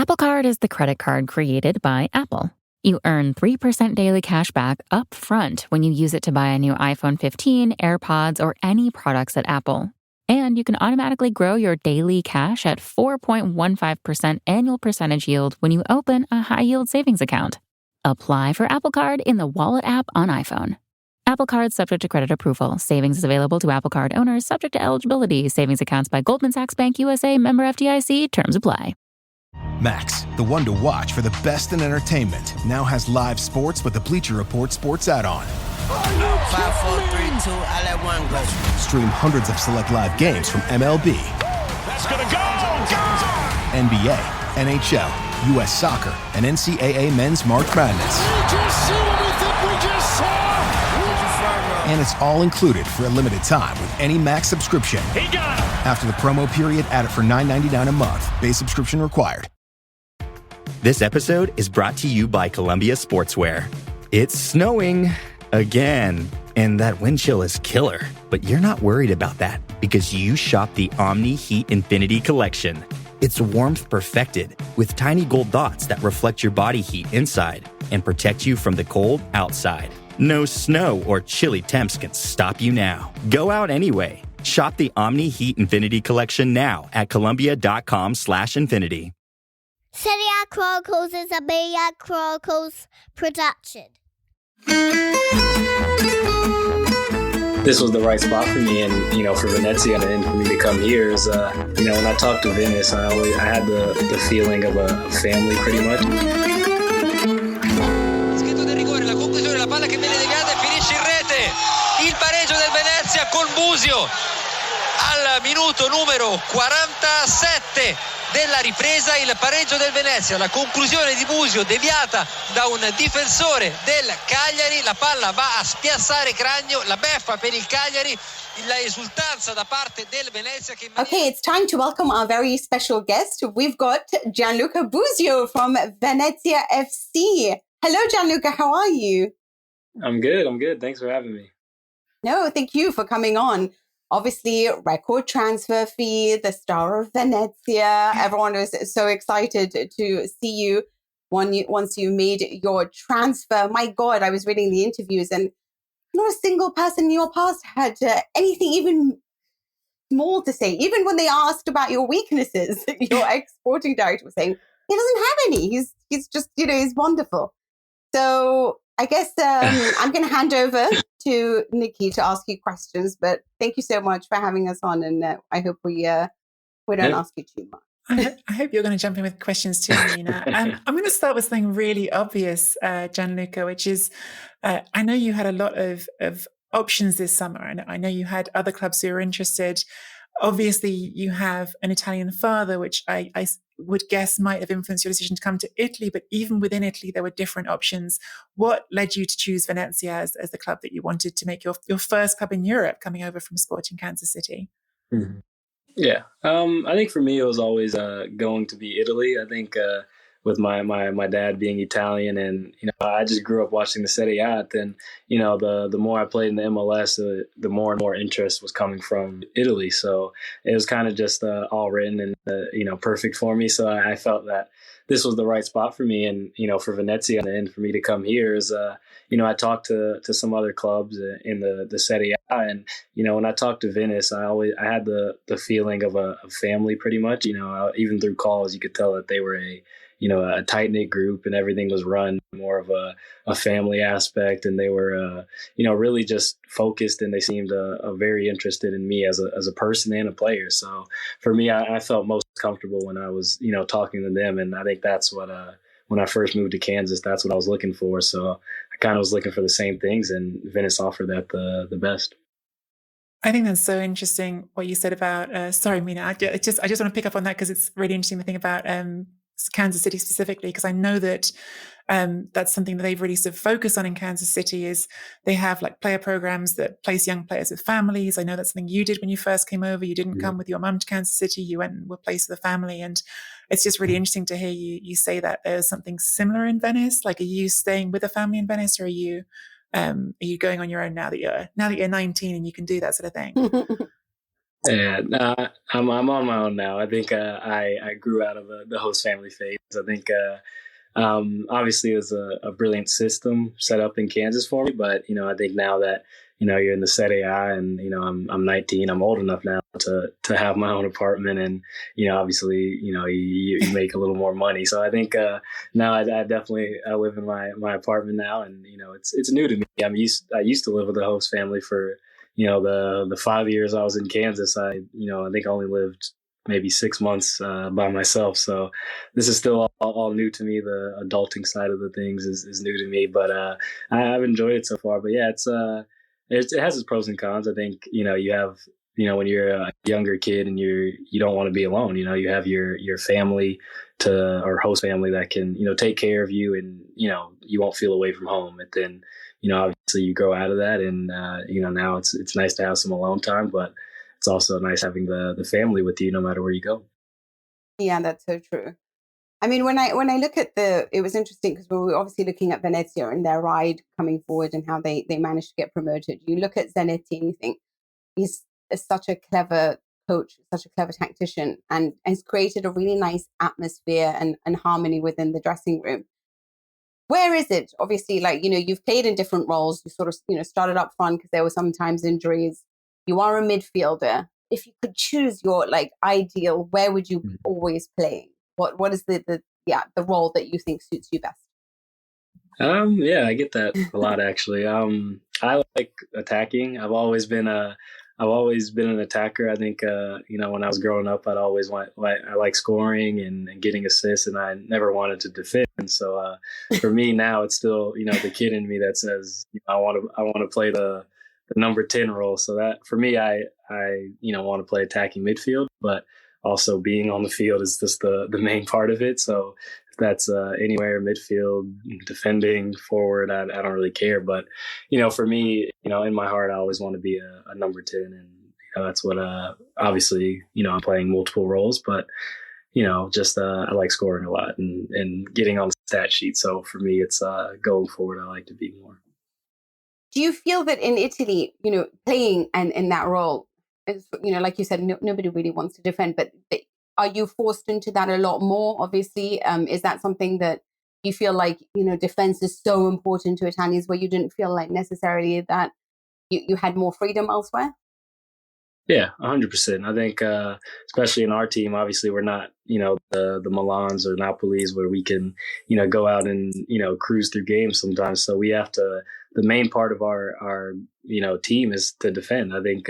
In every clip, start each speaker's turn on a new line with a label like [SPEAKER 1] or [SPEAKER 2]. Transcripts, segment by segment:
[SPEAKER 1] Apple Card is the credit card created by Apple. You earn 3% daily cash back up front when you use it to buy a new iPhone 15, AirPods, or any products at Apple. And you can automatically grow your daily cash at 4.15% annual percentage yield when you open a high-yield savings account. Apply for Apple Card in the Wallet app on iPhone. Apple Card subject to credit approval. Savings is available to Apple Card owners subject to eligibility. Savings accounts by Goldman Sachs Bank USA, member FDIC. Terms apply.
[SPEAKER 2] Max, the one to watch for the best in entertainment, now has live sports with the Bleacher Report sports add-on.
[SPEAKER 3] 5, 4, 3, 2, I let one go.
[SPEAKER 2] Stream hundreds of select live games from MLB.
[SPEAKER 4] That's gonna go!
[SPEAKER 2] NBA, NHL, U.S. Soccer, and NCAA Men's March Madness.
[SPEAKER 4] We just see what we think we just saw!
[SPEAKER 2] And it's all included for a limited time with any Max subscription.
[SPEAKER 4] He got him!
[SPEAKER 2] After the promo period, add it for $9.99 a month. Base subscription required.
[SPEAKER 5] This episode is brought to you by Columbia Sportswear. It's snowing again, and that wind chill is killer. But you're not worried about that because you shop the Omni Heat Infinity Collection. It's warmth perfected with tiny gold dots that reflect your body heat inside and protect you from the cold outside. No snow or chilly temps can stop you now. Go out anyway. Shop the Omni Heat Infinity Collection now at Columbia.com/infinity.
[SPEAKER 6] Serie A Chronicles is a Serie A Chronicles production.
[SPEAKER 7] This was the right spot for me, and for Venezia and for me to come here is, when I talked to Venice, I had the feeling of a family pretty much.
[SPEAKER 8] Schieto del rigore, la conclusione, la palla che viene deviata e finisce in rete. Il pareggio del Venezia con Busio al minuto numero 47 della ripresa, il pareggio del Venezia, la conclusione di Busio deviata da un difensore del Cagliari, la palla va a spiazzare Cragno, la beffa per il Cagliari, la esultanza da parte del Venezia che...
[SPEAKER 9] Okay, it's time to welcome our very special guest. We've got Gianluca Busio from Venezia FC. Hello Gianluca, how are you?
[SPEAKER 7] I'm good. Thanks for having me.
[SPEAKER 9] No, thank you for coming on. Obviously, record transfer fee, the star of Venezia. Everyone was so excited to see you once you made your transfer. My God, I was reading the interviews and not a single person in your past had anything even small to say. Even when they asked about your weaknesses, your ex-sporting director was saying, he doesn't have any. He's just, he's wonderful. So I guess I'm going to hand over to Nicky to ask you questions, but thank you so much for having us on, and I hope we don't ask you too much.
[SPEAKER 10] I hope you're going to jump in with questions too, Mina. I'm going to start with something really obvious, Gianluca, which is I know you had a lot of options this summer, and I know you had other clubs who were interested. Obviously, you have an Italian father, which I would guess might have influenced your decision to come to Italy. But even within Italy, there were different options. What led you to choose Venezia as the club that you wanted to make your first club in Europe, coming over from Sporting Kansas City?
[SPEAKER 7] Mm-hmm. Yeah, I think for me, it was always going to be Italy. I think with my dad being Italian, and I just grew up watching the Serie A. Then the more I played in the MLS, the more and more interest was coming from Italy. So it was kind of just all written and perfect for me. So I felt that this was the right spot for me, and for Venezia and for me to come here is I talked to some other clubs in the Serie A, and when I talked to Venice, I had the feeling of a family pretty much. Even through calls, you could tell that they were a tight-knit group, and everything was run more of a family aspect, and they were really just focused, and they seemed very interested in me as a person and a player. So for me, I felt most comfortable when I was talking to them, and I think that's what when I first moved to Kansas, that's what I was looking for. So I kind of was looking for the same things, and Venice offered that the best.
[SPEAKER 10] I think that's so interesting what you said about sorry, Mina, I just want to pick up on that because it's really interesting to think about Kansas City specifically, because I know that that's something that they've really sort of focused on in Kansas City. Is they have like player programs that place young players with families. I know that's something you did when you first came over. You didn't come with your mum to Kansas City. You went and were placed with a family, and it's just really interesting to hear you say that there's something similar in Venice. Like, are you staying with a family in Venice, or are you going on your own now that you're 19 and you can do that sort of thing?
[SPEAKER 7] Yeah, I'm on my own now. I think I grew out of the host family phase. I think obviously it was a brilliant system set up in Kansas for me, but I think now that you're in the Serie A and I'm 19, I'm old enough now to have my own apartment, and obviously you make a little more money. So I think now I definitely I live in my apartment now, and it's new to me. I used to live with the host family for the 5 years I was in Kansas. I think I only lived maybe 6 months by myself. So this is still all new to me. The adulting side of the things is new to me, but I've enjoyed it so far. But yeah, it has its pros and cons. I think you have when you're a younger kid and you don't want to be alone. You have your family or host family that can take care of you, and you won't feel away from home. And then obviously you grow out of that, and now it's nice to have some alone time, but it's also nice having the family with you no matter where you go.
[SPEAKER 9] Yeah, that's so true. I mean, when I look at it was interesting because we were obviously looking at Venezia and their ride coming forward and how they managed to get promoted. You look at Zanetti and you think he's such a clever coach, such a clever tactician, and has created a really nice atmosphere and harmony within the dressing room. Where is it? Obviously, you've played in different roles. You sort of, started up front because there were sometimes injuries. You are a midfielder. If you could choose your ideal, where would you be always playing? What is the role that you think suits you best?
[SPEAKER 7] Yeah, I get that a lot actually. I like attacking. I've always been an attacker. I think when I was growing up, I like scoring and getting assists, and I never wanted to defend. So for me now, it's still the kid in me that says I want to play the number 10 role. So that for me, I want to play attacking midfield, but also being on the field is just the main part of it. So if that's anywhere, midfield, defending, forward, I don't really care. But for me, in my heart, I always want to be a number 10, and that's what obviously I'm playing multiple roles, but I like scoring a lot and getting on the stat sheet. So for me, it's going forward, I like to be more.
[SPEAKER 9] Do you feel that in Italy, playing and in that role, like you said, nobody really wants to defend, but are you forced into that a lot more? Obviously, is that something that you feel like, defense is so important to Italians where you didn't feel like necessarily that you had more freedom elsewhere?
[SPEAKER 7] Yeah, 100%. I think, especially in our team, obviously we're not, the Milans or Napolis where we can, go out and, cruise through games sometimes. So we have to, the main part of our team is to defend. I think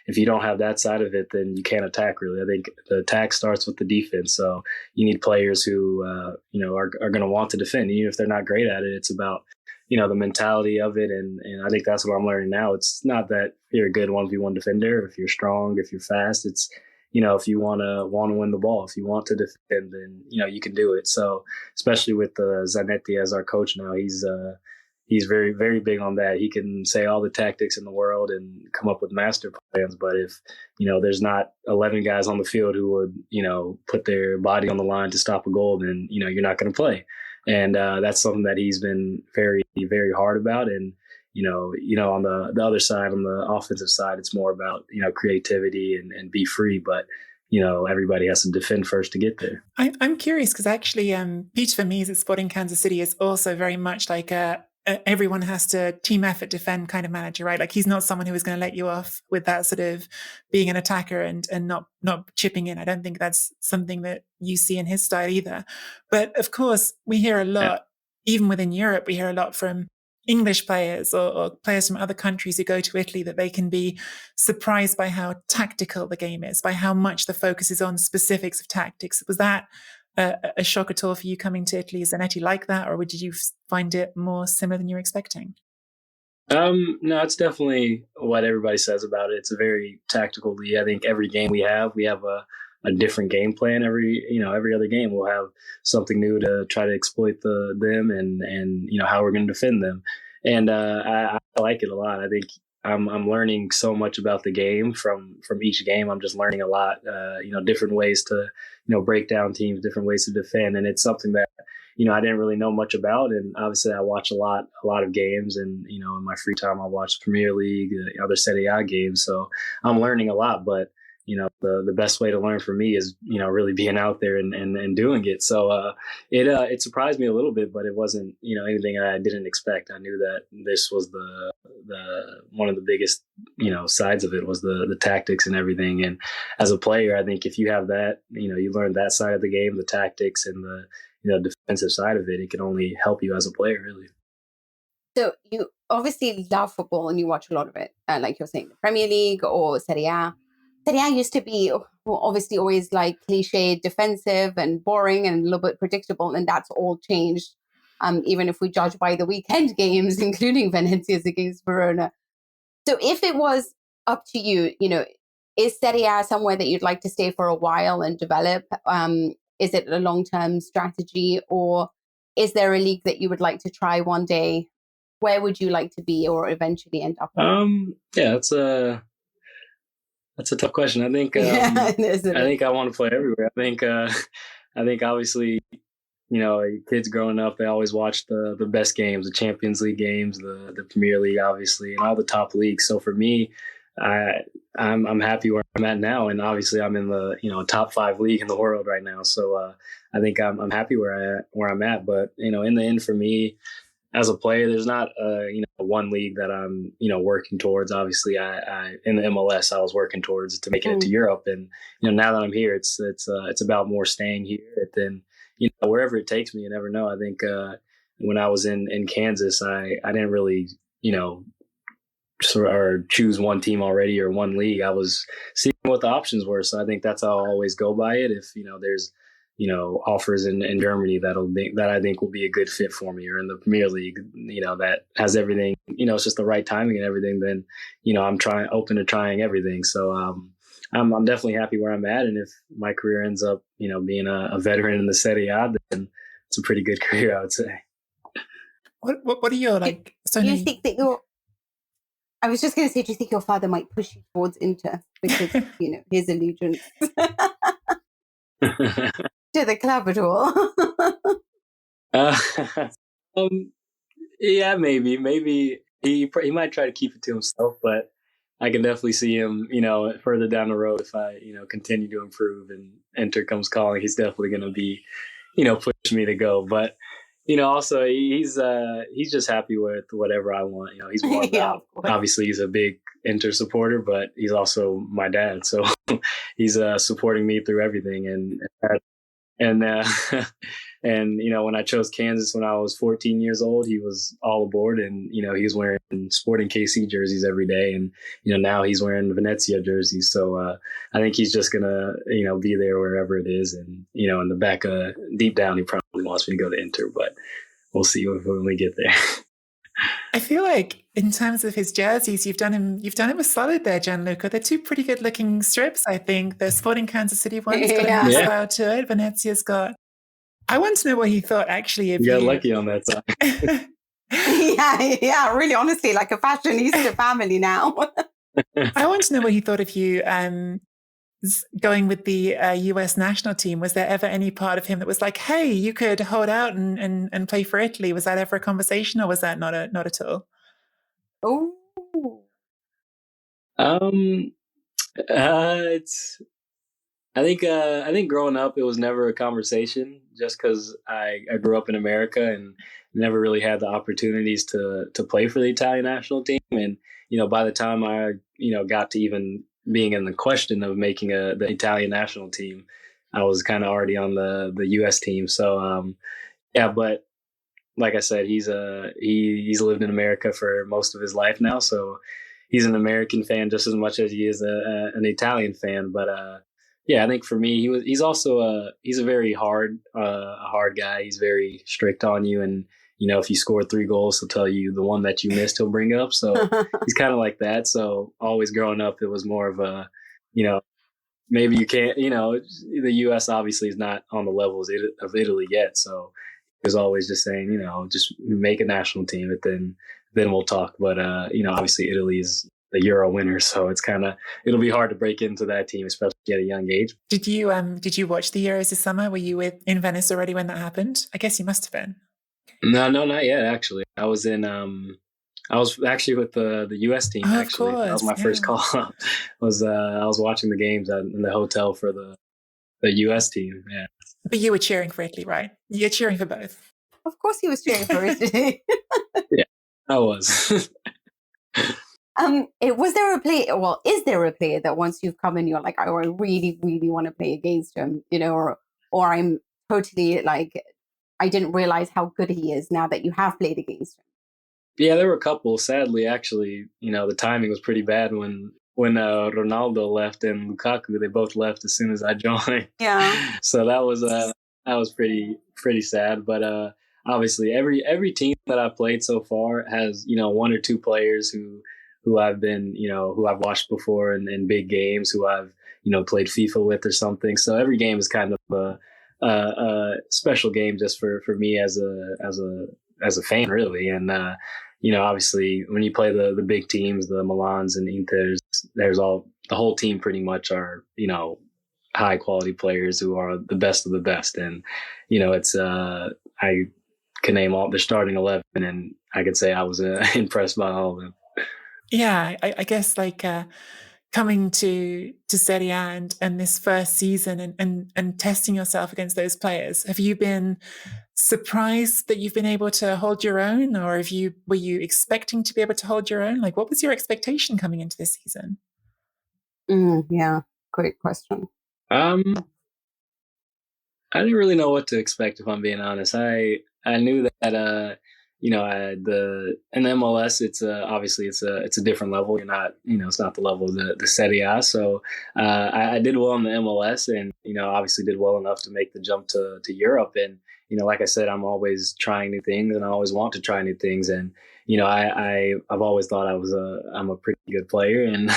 [SPEAKER 7] if you don't have that side of it, then you can't attack really. I think the attack starts with the defense. So you need players who, are going to want to defend. Even if they're not great at it, it's about, the mentality of it. And I think that's what I'm learning now. It's not that you're a good 1v1 defender. If you're strong, if you're fast, it's, if you want to win the ball, if you want to defend, then, you can do it. So especially with Zanetti as our coach now, he's very, very big on that. He can say all the tactics in the world and come up with master plans. But if, there's not 11 guys on the field who would, put their body on the line to stop a goal, then, you're not going to play. And that's something that he's been very, very hard about. And, on the other side, on the offensive side, it's more about, creativity and be free. But, everybody has to defend first to get there.
[SPEAKER 10] I'm curious because actually Peter Vermes at Sporting Kansas City is also very much like everyone has to team effort defend kind of manager, right? Like he's not someone who is going to let you off with that sort of being an attacker and not chipping in. I don't think that's something that you see in his style either. But of course, we hear a lot, even within Europe, we hear a lot from English players or players from other countries who go to Italy that they can be surprised by how tactical the game is, by how much the focus is on specifics of tactics. Was that a shock at all for you coming to Italy? Is Zanetti like that, or did you find it more similar than you were expecting?
[SPEAKER 7] No, it's definitely what everybody says about it. It's a very tactical league. I think every game we have a different game plan. Every other game we'll have something new to try to exploit them and how we're going to defend them. And I like it a lot. I think I'm learning so much about the game from each game. I'm just learning a lot, different ways to, break down teams, different ways to defend. And it's something that, I didn't really know much about. And obviously I watch a lot of games, and, in my free time, I watch Premier League, other Serie A games. So I'm learning a lot, but the best way to learn for me is, really being out there and doing it. So it surprised me a little bit, but it wasn't, anything I didn't expect. I knew that this was the one of the biggest, sides of it was the tactics and everything. And as a player, I think if you have that, you learn that side of the game, the tactics and the, defensive side of it, it can only help you as a player, really.
[SPEAKER 9] So you obviously love football and you watch a lot of it, like you're saying, the Premier League or Serie A. Serie A used to be obviously always like cliche, defensive and boring and a little bit predictable, and that's all changed. Even if we judge by the weekend games, including Venezia's against Verona. So if it was up to you, is Serie A somewhere that you'd like to stay for a while and develop? Is it a long-term strategy, or is there a league that you would like to try one day? Where would you like to be or eventually end up?
[SPEAKER 7] Yeah, that's a tough question. I think I think I want to play everywhere. I think obviously, kids growing up, they always watch the best games, the Champions League games, the Premier League, obviously, and all the top leagues. So for me, I'm happy where I'm at now, and obviously I'm in the top 5 league in the world right now. So I think I'm happy where I'm at. But in the end, for me, as a player, there's not one league that I'm working towards. Obviously, I in the MLS I was working towards to making it to Europe, and now that I'm here, it's about more staying here than wherever it takes me. You never know. I think when I was in Kansas, I didn't really or choose one team already or one league. I was seeing what the options were, so I think that's how I'll always go by it. If there's offers in Germany that I think will be a good fit for me, or in the Premier League, that has everything, it's just the right timing and everything, then, I'm open to trying everything. So, I'm definitely happy where I'm at. And if my career ends up, being a veteran in the Serie A, then it's a pretty good career, I would say.
[SPEAKER 10] What are your, like,
[SPEAKER 9] do you think that I was just going to say, do you think your father might push you towards Inter because, his allegiance to the club at all?
[SPEAKER 7] Yeah, maybe he might try to keep it to himself, but I can definitely see him, further down the road if I, continue to improve and Inter comes calling. He's definitely going to be, pushing me to go. But also he's just happy with whatever I want. He's warmed out. Obviously, he's a big Inter supporter, but he's also my dad, so he's supporting me through everything. And when I chose Kansas when I was 14 years old, he was all aboard, and he was wearing Sporting KC jerseys every day, and now he's wearing Venezia jerseys. So I think he's just gonna be there wherever it is, and in the back deep down he probably wants me to go to Inter, but we'll see when we get there.
[SPEAKER 10] I feel like in terms of his jerseys, you've done him a solid there, Gianluca. They're 2 pretty good looking strips, I think. The Sporting Kansas City one's got a nice style to it. Venezia's got. I want to know what he thought actually of you.
[SPEAKER 7] Got lucky on that side.
[SPEAKER 9] yeah, really, honestly, like a fashionista family now.
[SPEAKER 10] I want to know what he thought of you going with the US national team. Was there ever any part of him that was like, hey, you could hold out and play for Italy? Was that ever a conversation, or was that not at all?
[SPEAKER 9] Oh.
[SPEAKER 7] I think growing up, it was never a conversation, just because I grew up in America and never really had the opportunities to play for the Italian national team. And, by the time I, got to even being in the question of making the Italian national team, I was kind of already on the U.S. team. So, but like I said, he's lived in America for most of his life now. So he's an American fan just as much as he is an Italian fan. But, I think for me, he's also he's a very hard guy. He's very strict on you. And, if you score 3 goals, he'll tell you the one that you missed, he'll bring up. So he's kind of like that. So always growing up, it was more of a, maybe you can't, the U.S. obviously is not on the levels of Italy yet. So he was always just saying, just make a national team, and then we'll talk. But, obviously Italy is the Euro winner, so it'll be hard to break into that team, especially at a young age.
[SPEAKER 10] Did you watch the Euros this summer? Were you in Venice already when that happened? I guess you must have been.
[SPEAKER 7] No, not yet. Actually, I was in I was actually with the US team.
[SPEAKER 10] Oh,
[SPEAKER 7] actually,
[SPEAKER 10] of course,
[SPEAKER 7] that was my first call. I was watching the games in the hotel for the US team. Yeah,
[SPEAKER 10] but you were cheering for Italy, right? You're cheering for both.
[SPEAKER 9] Of course, he was cheering for Italy.
[SPEAKER 7] yeah, I was.
[SPEAKER 9] Was there a player? Well, is there a player that once you've come in, you're like, oh, I really, really want to play against him, or I'm totally like, I didn't realize how good he is now that you have played against him.
[SPEAKER 7] Yeah, there were a couple. Sadly, actually, the timing was pretty bad when Ronaldo left and Lukaku. They both left as soon as I joined.
[SPEAKER 9] Yeah.
[SPEAKER 7] So that was pretty sad. But obviously, every team that I've played so far has one or two players who I've been who I've watched before in big games, who I've played FIFA with or something. So every game is kind of a special game just for me as a fan, really. And obviously when you play the big teams, the Milans and Inters, the whole team pretty much are high quality players who are the best of the best. And it's I can name all the starting 11, and I could say I was impressed by all of them.
[SPEAKER 10] Yeah, I guess like coming to Serie A and this first season and testing yourself against those players, have you been surprised that you've been able to hold your own, or were you expecting to be able to hold your own? Like, what was your expectation coming into this season?
[SPEAKER 9] Yeah, great question.
[SPEAKER 7] I didn't really know what to expect, if I'm being honest. I knew that in the MLS, it's obviously it's a different level. You're not, it's not the level of the Serie A. So I did well in the MLS, and obviously did well enough to make the jump to Europe. And like I said, I'm always trying new things, and I always want to try new things. And I've always thought I'm a pretty good player. And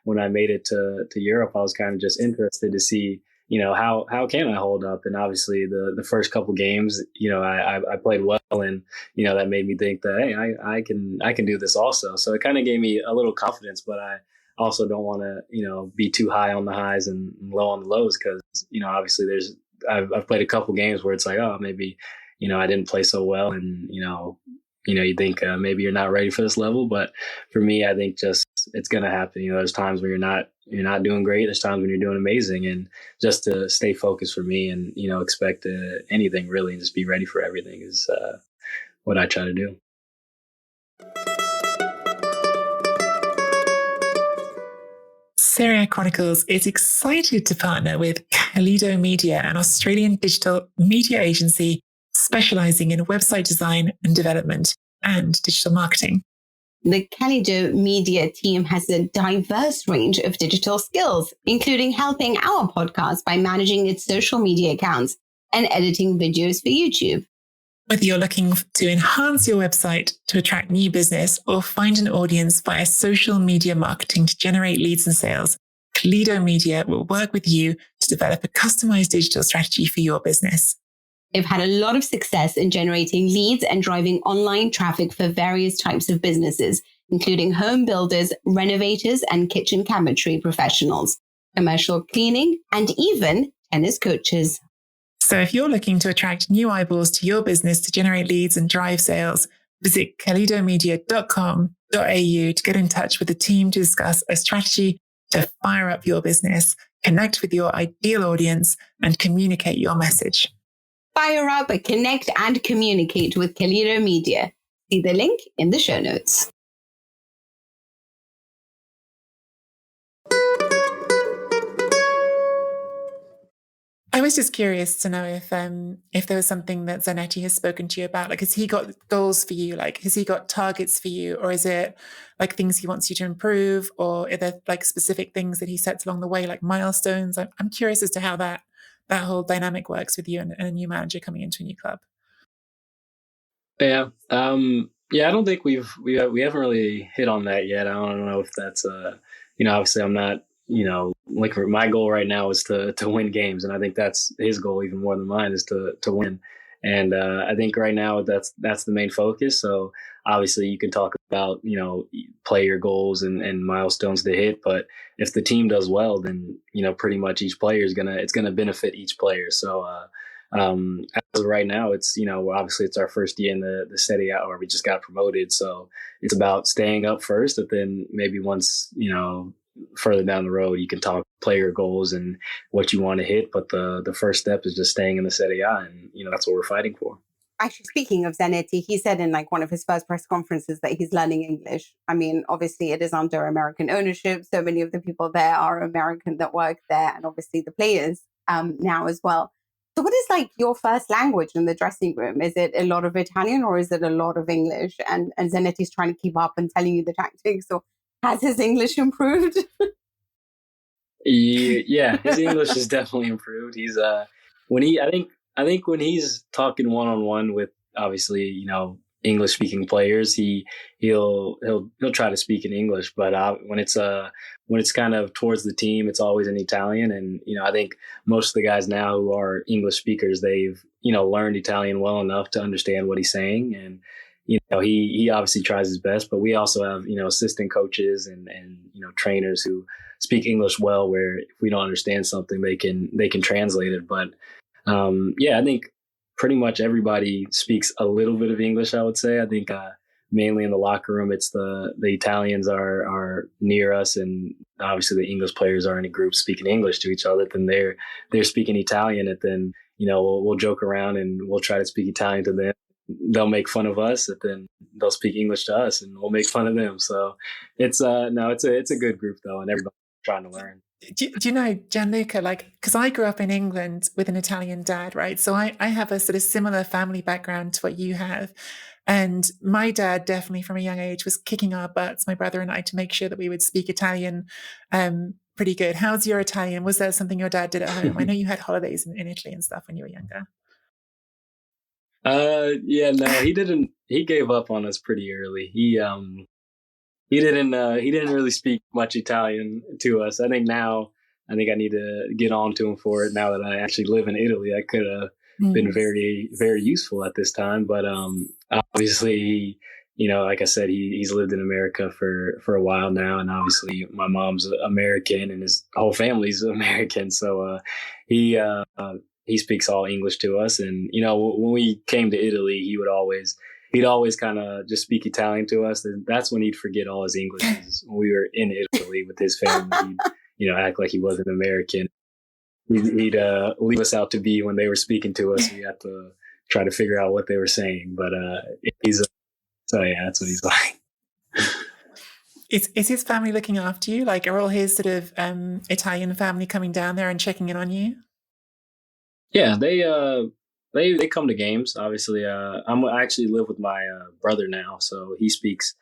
[SPEAKER 7] when I made it to Europe, I was kind of just interested to see how can I hold up? And obviously the first couple games, I played well, and that made me think that, hey, I can do this also. So it kind of gave me a little confidence, but I also don't want to be too high on the highs and low on the lows, because obviously I've played a couple games where it's like, oh, maybe I didn't play so well, and you think maybe you're not ready for this level. But for me, I think just it's going to happen. There's times when you're not doing great. There's times when you're doing amazing, and just to stay focused for me and, expect anything really, and just be ready for everything is what I try to do.
[SPEAKER 10] Serie A Chronicles is excited to partner with Kaleido Media, an Australian digital media agency specializing in website design and development and digital marketing.
[SPEAKER 9] The Kaleido Media team has a diverse range of digital skills, including helping our podcast by managing its social media accounts and editing videos for YouTube.
[SPEAKER 10] Whether you're looking to enhance your website to attract new business or find an audience via social media marketing to generate leads and sales, Kaleido Media will work with you to develop a customized digital strategy for your business.
[SPEAKER 9] They've had a lot of success in generating leads and driving online traffic for various types of businesses, including home builders, renovators, and kitchen cabinetry professionals, commercial cleaning, and even tennis coaches.
[SPEAKER 10] So if you're looking to attract new eyeballs to your business to generate leads and drive sales, visit kaleidomedia.com.au to get in touch with the team to discuss a strategy to fire up your business, connect with your ideal audience, and communicate your message.
[SPEAKER 9] Fire up, connect, and communicate with Kaleido Media. See the link in the show notes.
[SPEAKER 10] I was just curious to know if there was something that Zanetti has spoken to you about. Like, has he got goals for you? Like, has he got targets for you? Or is it like things he wants you to improve? Or are there like specific things that he sets along the way, like milestones? I'm curious as to how that whole dynamic works with you and a new manager coming into a new club.
[SPEAKER 7] Yeah. I don't think we haven't really hit on that yet. I don't know if that's obviously I'm not, like my goal right now is to win games. And I think that's his goal even more than mine, is to win. And I think right now that's the main focus. So obviously you can talk about, player goals and milestones to hit, but if the team does well, then, pretty much each player it's going to benefit each player. So as of right now, it's, obviously it's our first year in the Serie A, or we just got promoted. So it's about staying up first, and then maybe once, further down the road, you can talk player goals and what you want to hit. But the first step is just staying in the Serie A, and that's what we're fighting for.
[SPEAKER 9] Actually, speaking of Zanetti, he said in one of his first press conferences that he's learning English. I mean, obviously it is under American ownership. So many of the people there are American that work there, and obviously the players now as well. So what is your first language in the dressing room? Is it a lot of Italian or is it a lot of English? And Zanetti's trying to keep up and telling you the tactics. So has his English improved?
[SPEAKER 7] Yeah, his English has definitely improved. He's I think when he's talking one-on-one with, obviously, English speaking players, he'll try to speak in English, but when it's kind of towards the team, it's always in Italian. And I think most of the guys now who are English speakers, they've learned Italian well enough to understand what he's saying. And he obviously tries his best, but we also have assistant coaches and trainers who speak English well, where if we don't understand something, they can translate it. But I think pretty much everybody speaks a little bit of English, I would say. I think mainly in the locker room, it's the Italians are near us, and obviously the English players are in a group speaking English to each other. Then they're speaking Italian, and then we'll joke around and we'll try to speak Italian to them. They'll make fun of us, and then they'll speak English to us, and we'll make fun of them. So it's it's a good group though, and everybody's trying to learn.
[SPEAKER 10] Do you know, Gianluca, because I grew up in England with an Italian dad, right? So I have a sort of similar family background to what you have. And my dad definitely from a young age was kicking our butts, my brother and I, to make sure that we would speak Italian pretty good. How's your Italian? Was that something your dad did at home? I know you had holidays in Italy and stuff when you were younger.
[SPEAKER 7] No, he didn't. He gave up on us pretty early. He didn't really speak much Italian to us. I think I need to get on to him for it now that I actually live in Italy. I could have been very, very useful at this time. But obviously, like I said, he's lived in America for a while now. And obviously my mom's American and his whole family's American. So he speaks all English to us. And, when we came to Italy, he'd always kind of just speak Italian to us. And that's when he'd forget all his English. When we were in Italy with his family, he'd, act like he wasn't American. He'd leave us out to be when they were speaking to us. We had to try to figure out what they were saying. But so yeah, that's what he's like.
[SPEAKER 10] Is his family looking after you? Are all his sort of Italian family coming down there and checking in on you?
[SPEAKER 7] Yeah, they come to games. Obviously, I actually live with my brother now, so he speaks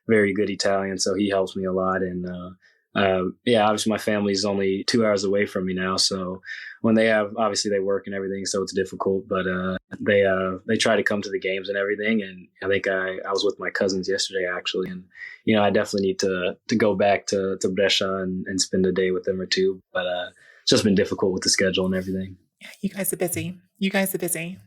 [SPEAKER 7] very good Italian, so he helps me a lot. And obviously my family's only 2 hours away from me now, so when obviously they work and everything, so it's difficult. But they try to come to the games and everything. And I think I was with my cousins yesterday actually, and I definitely need to go back to Brescia and spend a day with them or two. But it's just been difficult with the schedule and everything.
[SPEAKER 10] Yeah, you guys are busy.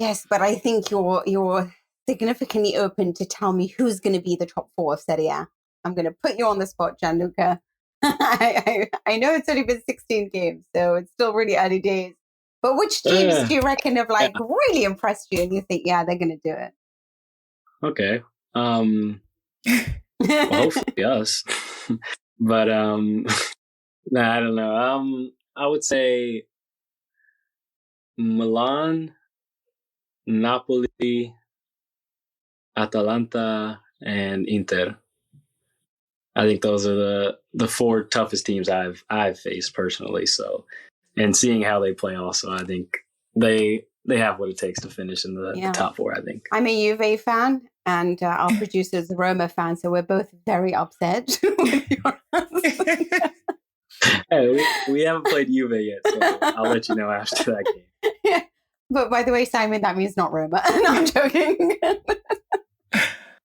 [SPEAKER 9] Yes, but I think you're significantly open to tell me who's going to be the top four of Serie A. I'm going to put you on the spot, Gianluca. I know it's only been 16 games, so it's still really early days. But which teams do you reckon have really impressed you and you think, yeah, they're going to do it?
[SPEAKER 7] Okay. Well, hopefully us. But I don't know. I would say Milan, Napoli, Atalanta, and Inter. I think those are the four toughest teams I've faced personally. So, and seeing how they play, also, I think they have what it takes to finish in the top four. I think.
[SPEAKER 9] I'm a Juve fan, and our producer is a Roma fan, so we're both very upset with your
[SPEAKER 7] Hey, we haven't played Juve yet, so I'll let you know after that game.
[SPEAKER 9] Yeah. But by the way, Simon, that means not Roma. No, I'm joking.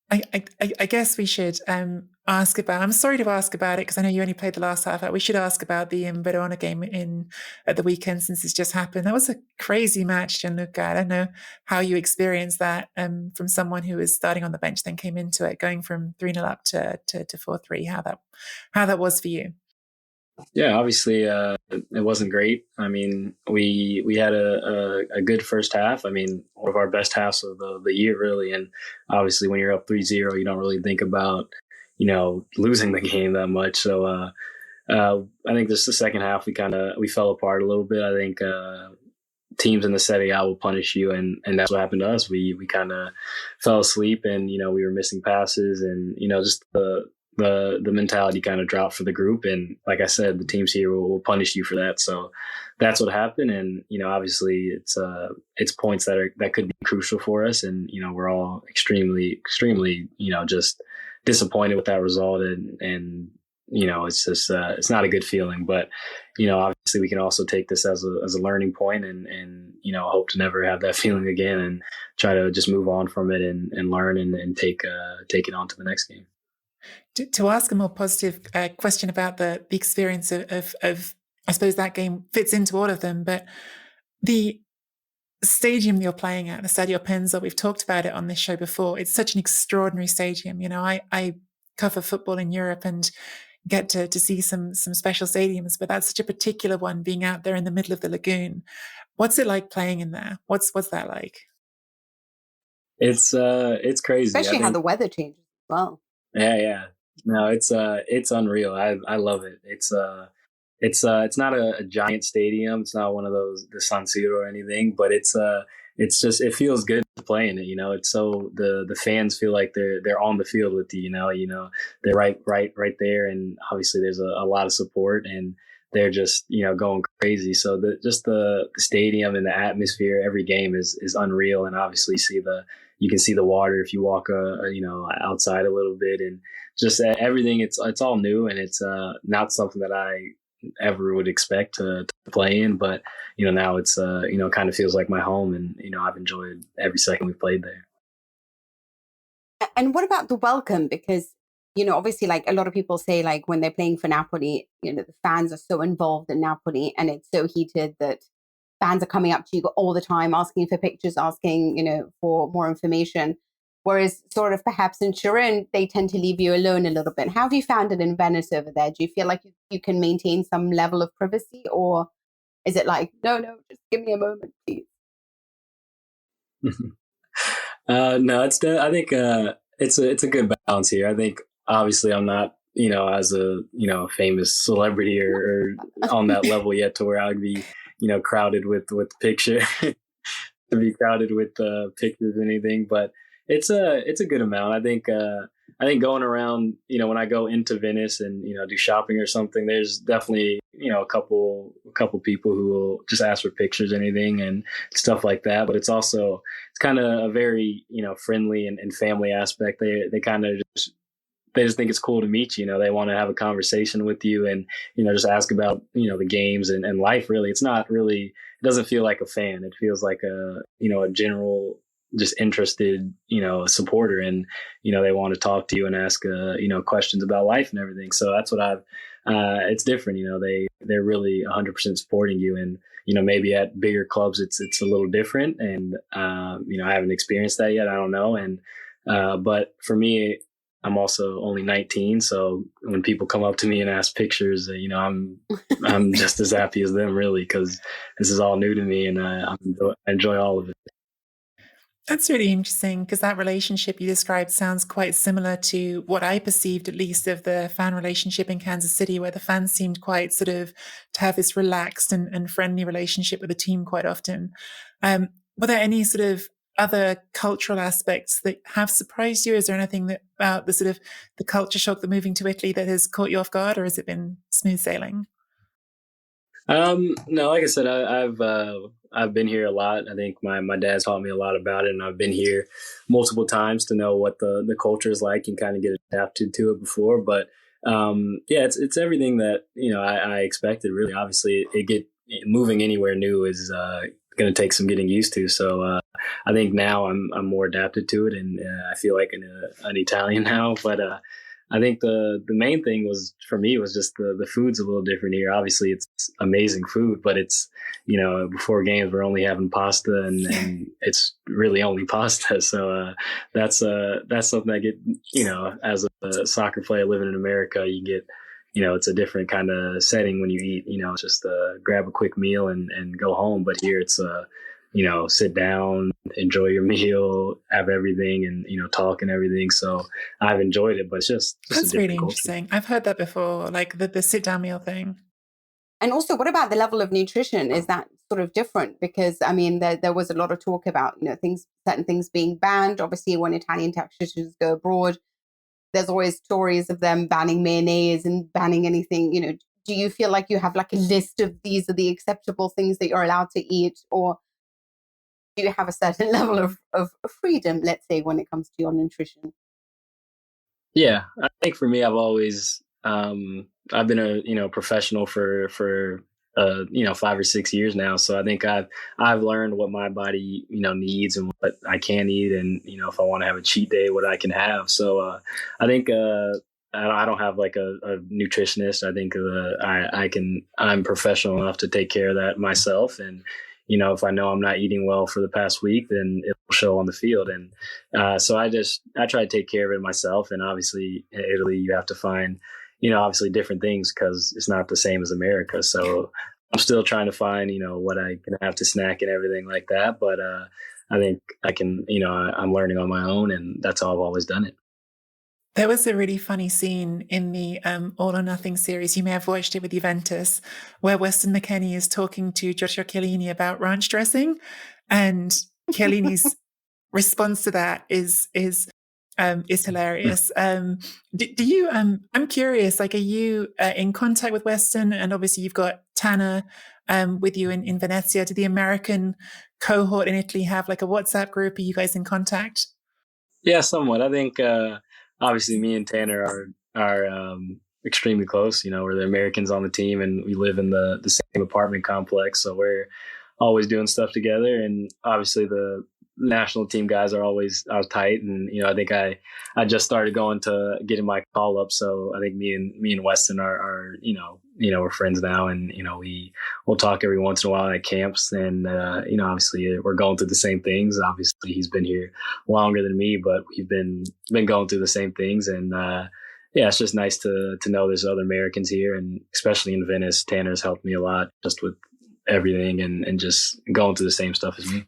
[SPEAKER 10] I guess we should ask about. I'm sorry to ask about it because I know you only played the last half hour. We should ask about the Verona game at the weekend since it's just happened. That was a crazy match, Gianluca. I don't know how you experienced that from someone who was starting on the bench, then came into it, going from 3-0 up to 4-3. How that was for you?
[SPEAKER 7] Yeah, obviously, it wasn't great. I mean, we had a good first half. I mean, one of our best halves of the year, really. And obviously, when you're up 3-0, you don't really think about, losing the game that much. So I think just the second half, we fell apart a little bit. I think teams in the Serie A will punish you, and that's what happened to us. We kind of fell asleep, and we were missing passes, and just the mentality kind of dropped for the group. And like I said, the teams here will punish you for that. So that's what happened. And obviously it's points that could be crucial for us, and we're all extremely just disappointed with that result, and it's just it's not a good feeling. But obviously we can also take this as a learning point, and hope to never have that feeling again, and try to just move on from it and learn and take it on to the next game.
[SPEAKER 10] To ask a more positive question about the experience of I suppose that game fits into all of them, but the stadium you're playing at, the Stadio Penza, we've talked about it on this show before. It's such an extraordinary stadium. I cover football in Europe and get to see some special stadiums, but that's such a particular one, being out there in the middle of the lagoon. What's it like playing in there? What's that like?
[SPEAKER 7] It's crazy.
[SPEAKER 9] Especially how the weather changes as well.
[SPEAKER 7] Yeah. No, it's unreal. I love it. It's not a giant stadium. It's not one of those, the San Siro or anything, but it's just, it feels good to play in it. It's so the fans feel like they're on the field with you. They're right there, and obviously there's a lot of support, and they're just going crazy. So the stadium and the atmosphere every game is unreal, and obviously you can see the water if you walk outside a little bit, and just everything. It's all new, and it's not something that I ever would expect to play in, but now it's kind of feels like my home, and I've enjoyed every second we've played there.
[SPEAKER 9] And what about the welcome? Because obviously, like a lot of people say, like when they're playing for Napoli, the fans are so involved in Napoli, and it's so heated that fans are coming up to you all the time, asking for pictures, asking for more information. Whereas sort of perhaps in Turin, they tend to leave you alone a little bit. How have you found it in Venice over there? Do you feel like you can maintain some level of privacy, or is it like, no, just give me a moment, please?
[SPEAKER 7] No, I think it's a good balance here. I think obviously I'm not, as a, famous celebrity or on that level yet to where I would be, crowded with picture to be crowded with pictures or anything, but it's a good amount. I think going around, when I go into Venice and, do shopping or something, there's definitely, a couple people who will just ask for pictures, anything and stuff like that. But it's kind of a very, friendly and family aspect. They kind of just think it's cool to meet you. They want to have a conversation with you and, just ask about, the games and life. Really, it's not really, it doesn't feel like a fan. It feels like a general, just interested, supporter, and, they want to talk to you and ask, questions about life and everything. So that's what it's different. They're really 100% supporting you. And, maybe at bigger clubs, it's a little different. And, I haven't experienced that yet. I don't know. And, but for me, I'm also only 19. So when people come up to me and ask pictures, I'm just as happy as them, really, because this is all new to me, and I enjoy all of it.
[SPEAKER 10] That's really interesting, because that relationship you described sounds quite similar to what I perceived, at least, of the fan relationship in Kansas City, where the fans seemed quite sort of to have this relaxed and friendly relationship with the team quite often. Were there any sort of other cultural aspects that have surprised you? Is there anything about the sort of the culture shock, the moving to Italy, that has caught you off guard, or has it been smooth sailing?
[SPEAKER 7] No, like I said, I've been here a lot. I think my dad taught me a lot about it, and I've been here multiple times to know what the culture is like and kind of get adapted to it before. But yeah, it's everything that I expected, really. Obviously, moving anywhere new is going to take some getting used to. So I think now I'm more adapted to it, and I feel like an Italian now. But I think the main thing for me was just the food's a little different here. Obviously, it's amazing food, but it's, before games, we're only having pasta, and it's really only pasta. So that's something I get, as a soccer player living in America, you get, it's a different kind of setting when you eat. It's just grab a quick meal and go home. But here it's sit down, enjoy your meal, have everything, and talk and everything. So I've enjoyed it, but it's just
[SPEAKER 10] that's
[SPEAKER 7] a
[SPEAKER 10] really
[SPEAKER 7] culture.
[SPEAKER 10] interesting. I've heard that before, like the sit down meal thing.
[SPEAKER 9] And also, what about the level of nutrition? Is that sort of different? Because I mean, there was a lot of talk about certain things being banned. Obviously, when Italian tacticians go abroad, there's always stories of them banning mayonnaise and banning anything. Do you feel like you have like a list of these are the acceptable things that you're allowed to eat, or do you have a certain level of freedom, let's say, when it comes to your nutrition?
[SPEAKER 7] Yeah, I think for me, I've always I've been a professional for 5 or 6 years now. So I think I've learned what my body needs and what I can eat, and if I want to have a cheat day, what I can have. So I think I don't have like a nutritionist. I think I'm professional enough to take care of that myself. And if I know I'm not eating well for the past week, then it will show on the field. And so I try to take care of it myself. And obviously in Italy, you have to find, obviously different things because it's not the same as America. So I'm still trying to find, what I can have to snack and everything like that. But I think I can, I'm learning on my own, and that's how I've always done it.
[SPEAKER 10] There was a really funny scene in the All or Nothing series. You may have watched it with Juventus, where Weston McKennie is talking to Giorgio Chiellini about ranch dressing, and Chiellini's response to that is hilarious. Do you? I'm curious. Like, are you in contact with Weston? And obviously, you've got Tanner with you in Venezia. Do the American cohort in Italy have like a WhatsApp group? Are you guys in contact?
[SPEAKER 7] Yeah, somewhat. I think obviously me and Tanner are extremely close. We're the Americans on the team, and we live in the same apartment complex, so we're always doing stuff together. And obviously the national team guys are always tight, and I think I just started going to getting my call up, so I think me and Weston are we're friends now, and we'll talk every once in a while at camps. And obviously we're going through the same things. Obviously he's been here longer than me, but we've been going through the same things. And it's just nice to know there's other Americans here, and especially in Venice, Tanner's helped me a lot just with everything and just going through the same stuff as me.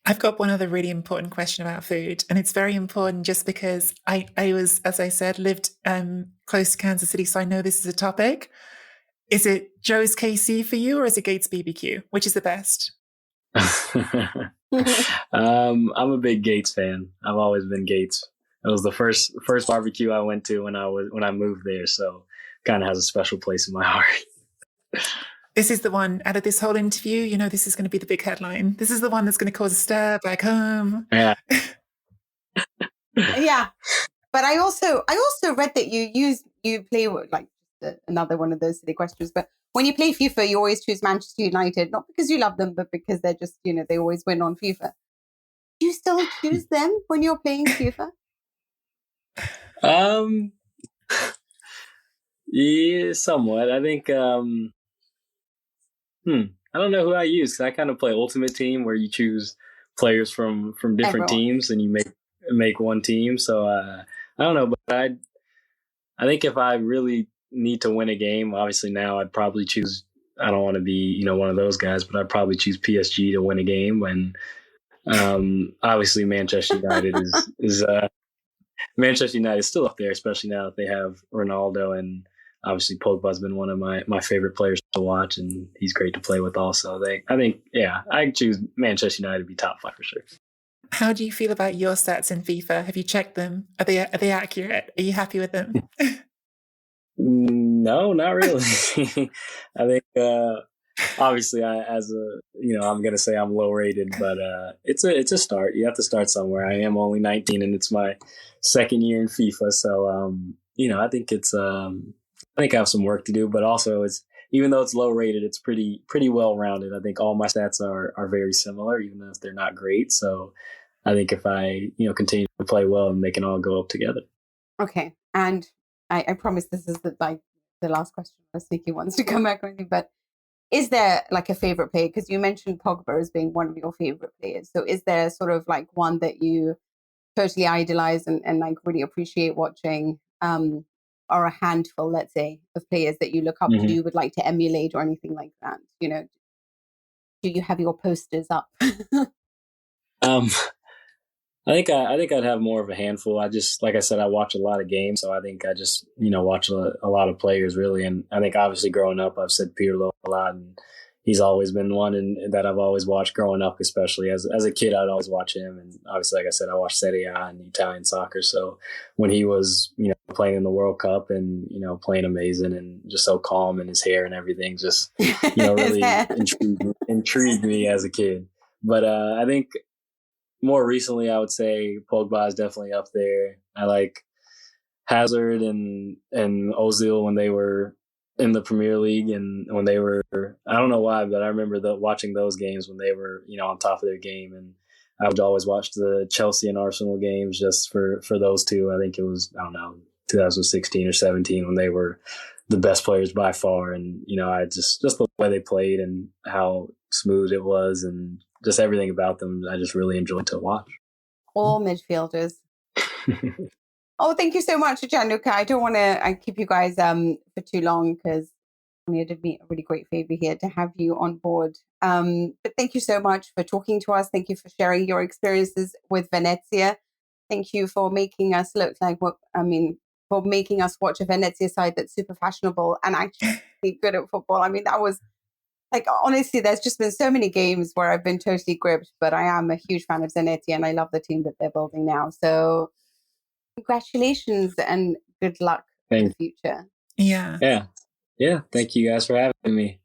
[SPEAKER 10] I've got one other really important question about food, and it's very important just because I was, as I said, lived close to Kansas City, so I know this is a topic. Is it Joe's KC for you, or is it Gates BBQ? Which is the best?
[SPEAKER 7] I'm a big Gates fan. I've always been Gates. It was the first barbecue I went to when I moved there, so kind of has a special place in my heart.
[SPEAKER 10] This is the one out of this whole interview, this is going to be the big headline. This is the one that's going to cause a stir back home.
[SPEAKER 7] Yeah.
[SPEAKER 9] Yeah. But I also read that you play with, like, another one of those silly questions, but when you play FIFA, you always choose Manchester United, not because you love them, but because they're just, they always win on FIFA. Do you still choose them when you're playing FIFA?
[SPEAKER 7] Yeah, somewhat. I think, I don't know who I use, because I kind of play Ultimate Team, where you choose players from different teams and you make one team. So I don't know, but I think if I really need to win a game, obviously now I'd probably choose. I don't want to be one of those guys, but I'd probably choose PSG to win a game. And obviously Manchester United is Manchester United is still up there, especially now that they have Ronaldo, and obviously Pogba's been one of my favorite players to watch, and he's great to play with also. I think I choose Manchester United to be top 5 for sure.
[SPEAKER 10] How do you feel about your stats in FIFA? Have you checked them? Are they accurate? Are you happy with them?
[SPEAKER 7] No, not really. I think obviously I'm going to say I'm low rated, but it's a start. You have to start somewhere. I am only 19 and it's my second year in FIFA. So, I think I think I have some work to do, but also even though it's low rated, it's pretty well rounded. I think all my stats are very similar, even if they're not great. So I think if I, continue to play well, and they can all go up together.
[SPEAKER 9] Okay. And I promise this is the last question, unless Nicky wants to come back with you, but is there like a favorite player? Because you mentioned Pogba as being one of your favorite players. So is there sort of like one that you totally idolize and like really appreciate watching? are a handful, let's say, of players that you look up to, would like to emulate or anything like that? You know, do you have your posters up?
[SPEAKER 7] I think I'd have more of a handful. I just, like I said, I watch a lot of games, so I think I just, watch a lot of players really. And I think obviously growing up, I've said Pirlo a lot, and he's always been one that I've always watched growing up, especially as a kid. I'd always watch him, and obviously, like I said, I watched Serie A and Italian soccer. So when he was, playing in the World Cup and playing amazing and just so calm, and his hair and everything just, really intrigued me as a kid. But I think more recently, I would say Pogba is definitely up there. I like Hazard and Ozil when they were in the Premier League, and when they were, I don't know why, but I remember watching those games when they were, on top of their game. And I would always watch the Chelsea and Arsenal games just for those two. I think it was, 2016 or 17 when they were the best players by far. And, I just the way they played and how smooth it was and just everything about them, I just really enjoyed to watch.
[SPEAKER 9] All midfielders. Oh, thank you so much, Gianluca. I don't want to keep you guys for too long, because it did me a really great favor here to have you on board. But thank you so much for talking to us. Thank you for sharing your experiences with Venezia. Thank you for making us look like for making us watch a Venezia side that's super fashionable and actually good at football. I mean, that was honestly, there's just been so many games where I've been totally gripped, but I am a huge fan of Venezia and I love the team that they're building now. So congratulations and good luck in the future.
[SPEAKER 7] Yeah. Thank you guys for having me.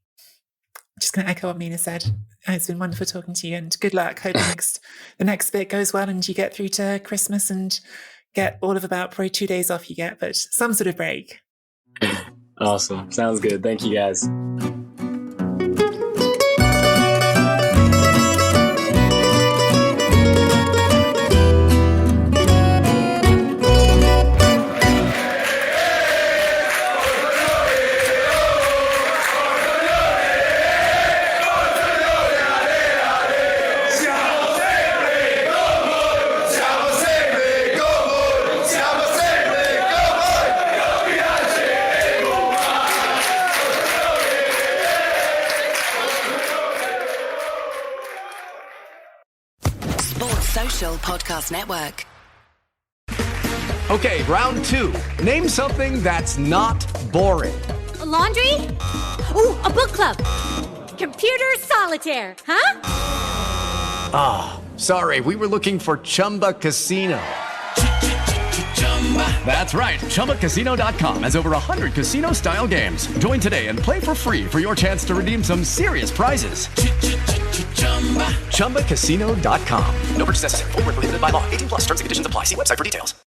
[SPEAKER 10] Just going to echo what Mina said. It's been wonderful talking to you, and good luck. Hope the next bit goes well and you get through to Christmas and get all of about probably 2 days off you get, but some sort of break.
[SPEAKER 7] Awesome. Sounds good. Thank you guys.
[SPEAKER 11] Podcast Network.
[SPEAKER 12] Okay, round 2. Name something that's not boring.
[SPEAKER 13] A laundry? Ooh, a book club. Computer solitaire, huh?
[SPEAKER 12] Ah, sorry, we were looking for Chumba Casino. That's right, ChumbaCasino.com has over 100 casino-style games. Join today and play for free for your chance to redeem some serious prizes. ChumbaCasino.com. No purchase necessary. Void where prohibited by law. 18+ terms and conditions apply. See website for details.